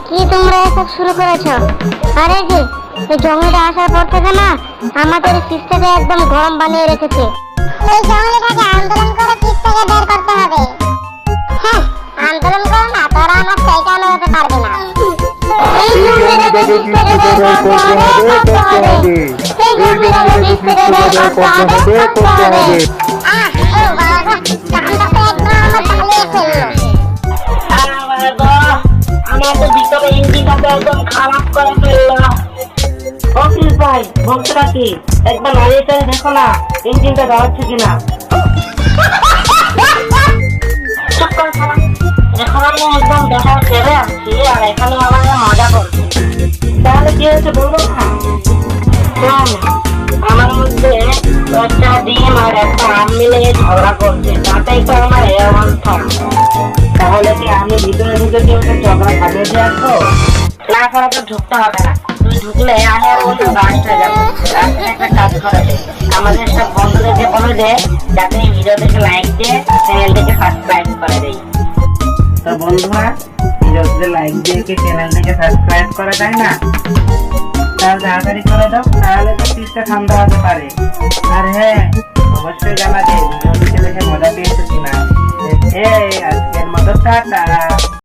কি তোমরা এসব শুরু করেছো? আরে যে এই জঙ্গলিটা আসার পর থেকে না আমাদের ফিসটাকে একদম গরম বানিয়ে রেখেছে। এই জঙ্গলিটাকে আন্দোলন করে ফিস থেকে বের করতে হবে। হ্যাঁ, আন্দোলন করো না, তোরা আমার শয়তান হতে পারবে না। এই জঙ্গলিটাকে ফিস থেকে বের করতে হবে। এই জঙ্গলিটাকে ফিস থেকে বের করতে হবে। ও বাবা, কানটা তো একদম আমার পালিয়ে ফেললো। আমার তো ভিতরে ইঞ্জিনটা একদম খারাপ করে ফেললো। অফিস ভাই বলতে কি একবার নাড়িয়ে চালিয়ে দেখো না ইঞ্জিনটা দাঁড়াচ্ছে কিনা। চুপ করে থাক। এখন আমি একদম দেখা ছেড়ে আসছি আর এখানে আমার মজা করছি। তাহলে কি হয়েছে বলবো না? আমার মধ্যে একটা ডিম আর একটা আম মিলে ঝগড়া করছে, তাতেই তো আমার এই অবস্থা। তাহলে কি আমি ভিতরে ঢুকে কি ওকে ঝগড়া খাটিয়ে দিয়ে আসবো? না করা তো ঢুকতে হবে না। তুই ঢুকলে আমি আর অন্য গাছটা যাবো। রাস্তায় একটা কাজ করে দে, আমাদের সব বন্ধুদেরকে বলে দে যাতে এই ভিডিওটাকে লাইক দিয়ে চ্যানেলটাকে সাবস্ক্রাইব করে দেয়। তো বন্ধুরা ভিডিওতে লাইক দিয়ে কি চ্যানেলটাকে সাবস্ক্রাইব করে দেয় না? তাহলে তাড়াতাড়ি করে দাও, তাহলে তো পিসটা ঠান্ডা হতে পারে। আর হ্যাঁ, অবশ্যই জানাবে ভিডিওটিকে দেখে মজা পেয়েছো কিনা। আজকের মতো টাটা।